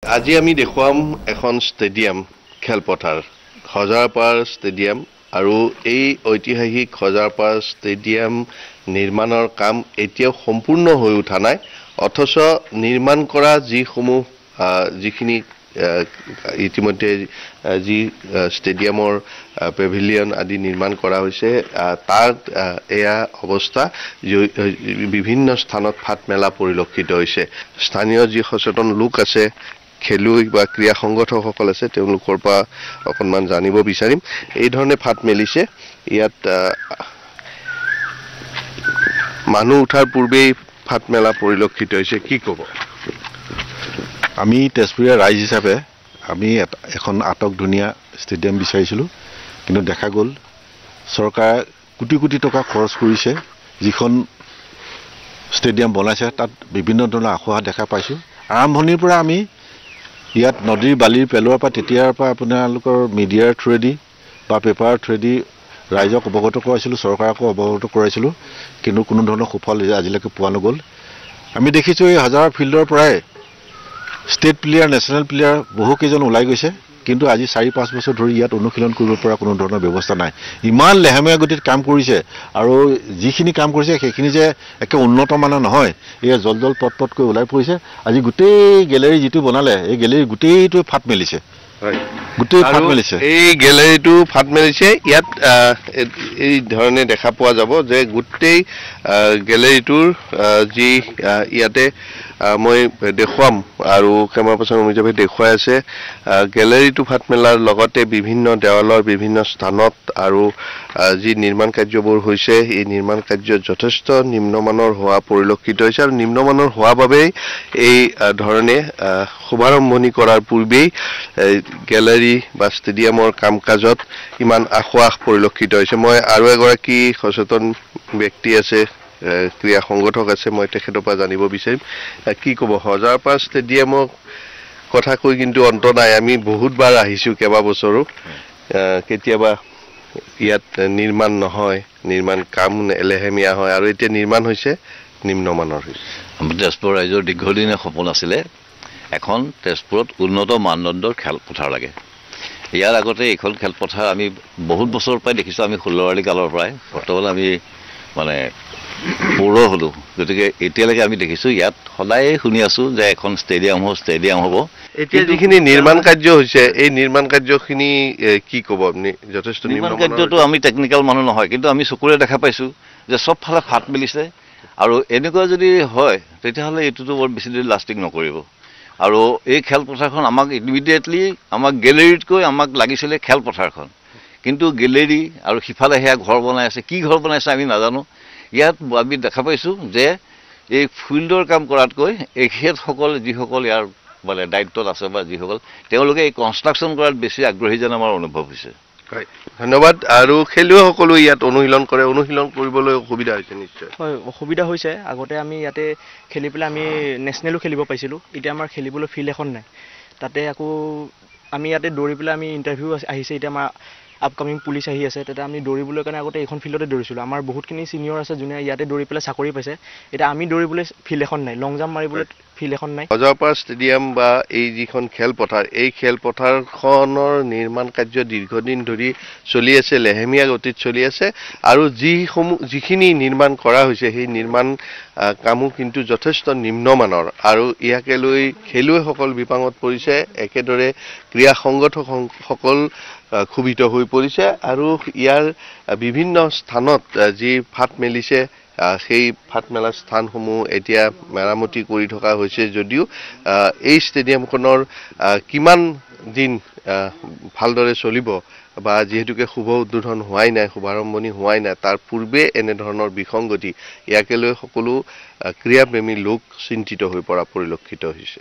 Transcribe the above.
আজি আমি দেখুৱাম এখন ষ্টেডিয়াম খেলপথাৰ হজাৰপাৰ ষ্টেডিয়াম আৰু এই ঐতিহাসিক হজাৰপাৰ ষ্টেডিয়াম নিৰ্মাণৰ কাম এতিয়াও সম্পূৰ্ণ হৈ উঠা নাই অথচ নিৰ্মাণ কৰা যিখিনি ইতিমধ্যে যি ষ্টেডিয়ামৰ পেভিলিয়ন আদি নিৰ্মাণ কৰা হৈছে তাত এয়া অৱস্থা বিভিন্ন স্থানত ফাট মেলা পৰিলক্ষিত হৈছে স্থানীয় যি সচেতন লোক আছে খেলুৱৈ বা ক্ৰীড়া সংগঠকসকল আছে তেওঁলোকৰ পৰা অকণমান জানিব বিচাৰিম এই ধৰণে ফাট মেলিছে ইয়াত মানুহ উঠাৰ পূৰ্বেই ফাট মেলা পৰিলক্ষিত হৈছে কি ক'ব আমি তেজপুৰীয়া ৰাইজ হিচাপে আমি এখন আটক ধুনীয়া ষ্টেডিয়াম বিচাৰিছিলোঁ কিন্তু দেখা গ'ল চৰকাৰে কোটি কোটি টকা খৰচ কৰিছে যিখন ষ্টেডিয়াম বনাইছে তাত বিভিন্ন ধৰণৰ আখৰা দেখা পাইছোঁ আৰম্ভণিৰ পৰা আমি ইয়াত নদীৰ বালিৰ পেলোৱাৰ পৰা তেতিয়াৰ পৰা আপোনালোকৰ মিডিয়াৰ থ্ৰুৱেদি বা পেপাৰৰ থ্ৰুৱেদি ৰাইজক অৱগত কৰাইছিলোঁ চৰকাৰকো অৱগত কৰাইছিলোঁ কিন্তু কোনো ধৰণৰ সুফল আজিলৈকে পোৱা নগ'ল আমি দেখিছোঁ এই হাজাৰ ফিল্ডৰ পৰাই ষ্টেট প্লেয়াৰ নেশ্যনেল প্লেয়াৰ বহুকেইজন ওলাই গৈছে কিন্তু আজি 4-5 বছৰ ধৰি ইয়াত অনুশীলন কৰিব পৰা কোনো ধৰণৰ ব্যৱস্থা নাই ইমান লেহেমীয়া গতিত কাম কৰিছে আৰু যিখিনি কাম কৰিছে সেইখিনি যে একে উন্নত মানৰ নহয় এয়া জল পটকৈ ওলাই পৰিছে আজি গোটেই গেলেৰী যিটো বনালে এই গেলেৰী গোটেইটো ফাট মেলিছে গোটেই ফাট মেলিছে এই গেলেৰীটো ফাট মেলিছে ইয়াত এই ধৰণে দেখা পোৱা যাব যে গোটেই গেলেৰীটোৰ যি ইয়াতে মই দেখুৱাম আৰু কেমেৰা পাৰ্চন অমিতাভে দেখুৱাই আছে গেলেৰীটো ফাট মেলাৰ লগতে বিভিন্ন দেৱালৰ বিভিন্ন স্থানত আৰু যি নিৰ্মাণ কাৰ্যবোৰ হৈছে এই নিৰ্মাণ কাৰ্য যথেষ্ট নিম্নমানৰ হোৱা পৰিলক্ষিত হৈছে আৰু নিম্নমানৰ হোৱা বাবেই এই ধৰণে শুভাৰম্ভণি কৰাৰ পূৰ্বেই গেলেৰী বা ষ্টেডিয়ামৰ কাম কাজত ইমান আশোআশ পৰিলক্ষিত হৈছে মই আৰু এগৰাকী সচেতন ব্যক্তি আছে ক্ৰীড়া সংগঠক আছে মই তেখেতৰ পৰা জানিব বিচাৰিম কি ক'ব হজাৰপাৰ ষ্টেডিয়ামৰ কথা কৈ কিন্তু অন্ত নাই আমি বহুতবাৰ আহিছোঁ কেইবা বছৰো কেতিয়াবা ইয়াত নিৰ্মাণ নহয় নিৰ্মাণ কাম এলেহেমীয়া হয় আৰু এতিয়া নিৰ্মাণ হৈছে নিম্নমানৰ হৈছে তেজপুৰ ৰাইজৰ দীৰ্ঘদিনীয়া সপোন আছিলে এখন তেজপুৰত উন্নত মানদণ্ডৰ খেলপথাৰ লাগে ইয়াৰ আগতে এইখন খেলপথাৰ আমি বহুত বছৰৰ পৰাই দেখিছোঁ আমি 16 কালৰ পৰাই বৰ্তমান আমি মানে পৌৰ হ'লোঁ গতিকে এতিয়ালৈকে আমি দেখিছোঁ ইয়াত সদায় শুনি আছোঁ যে এখন ষ্টেডিয়াম হ'ব এতিয়া যিখিনি নিৰ্মাণ কাৰ্য হৈছে এই নিৰ্মাণ কাৰ্যখিনি কি ক'ব আপুনি যথেষ্ট নিৰ্মাণ কাৰ্যটো আমি টেকনিকেল মানুহ নহয় কিন্তু আমি চকুৰে দেখা পাইছোঁ যে চবফালে ফাট মেলিছে আৰু এনেকুৱা যদি হয় তেতিয়াহ'লে এইটোতো বৰ বেছি দিন লাষ্টিং নকৰিব আৰু এই খেলপথাৰখন আমাক ইমিডিয়েটলি আমাক গেলেৰীতকৈ আমাক লাগিছিলে খেলপথাৰখন কিন্তু গেলেৰী আৰু সিফালে সেয়া ঘৰ বনাই আছে কি ঘৰ বনাইছে আমি নাজানো ইয়াত আমি দেখা পাইছোঁ যে এই ফিল্ডৰ কাম কৰাতকৈ এখেতসকল যিসকল ইয়াৰ মানে দায়িত্বত আছে বা যিসকল তেওঁলোকে এই কনষ্ট্ৰাকশ্যন কৰাত বেছি আগ্ৰহী যেন আমাৰ অনুভৱ হৈছে ধন্যবাদ আৰু খেলুৱৈসকলো ইয়াত অনুশীলন কৰিবলৈ অসুবিধা হৈছে নিশ্চয় হয় অসুবিধা হৈছে আগতে আমি ইয়াতে খেলি পেলাই আমি নেশ্যনেলো খেলিব পাইছিলোঁ এতিয়া আমাৰ খেলিবলৈ ফিল্ড এখন নাই তাতে আকৌ আমি ইয়াতে দৌৰি পেলাই আমি ইণ্টাৰভিউ আহিছে এতিয়া আমাৰ আপকামিং পুলিচ আহি আছে তাতে আমি দৌৰিবলৈ কাৰণে আগতে এইখন ফিল্ডতে দৌৰিছিলোঁ আমাৰ বহুতখিনি ছিনিয়ৰ আছে যোনে ইয়াতে দৌৰি পেলাই চাকৰি পাইছে এতিয়া আমি দৌৰিবলৈ ফিল্ড এখন নাই লং জাম্প মাৰিবলৈ ফিল্ড এখন নাই হজাৰপাৰ ষ্টেডিয়াম বা এই যিখন খেলপথাৰ এই খেলপথাৰখনৰ নিৰ্মাণ কাৰ্য দীৰ্ঘদিন ধৰি চলি আছে লেহেমীয়া গতিত চলি আছে আৰু যিখিনি নিৰ্মাণ কৰা হৈছে সেই নিৰ্মাণ কামো কিন্তু যথেষ্ট নিম্নমানৰ আৰু ইয়াকে লৈ খেলুৱৈসকল বিপাঙত পৰিছে একেদৰে ক্ৰীড়া সংগঠকসকল ক্ষোভিত হৈ পৰিছে আৰু ইয়াৰ বিভিন্ন স্থানত যি ফাট মেলিছে সেই ফাট মেলা স্থানসমূহ এতিয়া মেৰামতি কৰি থকা হৈছে যদিও এই ষ্টেডিয়ামখনৰ কিমান দিন ভালদৰে চলিব বা যিহেতুকে শুভ উদ্বোধন হোৱাই নাই শুভাৰম্ভণি হোৱাই নাই তাৰ পূৰ্বে এনেধৰণৰ বিসংগতি ইয়াকে লৈ সকলো ক্ৰীড়াপ্ৰেমী লোক চিন্তিত হৈ পৰা পৰিলক্ষিত হৈছে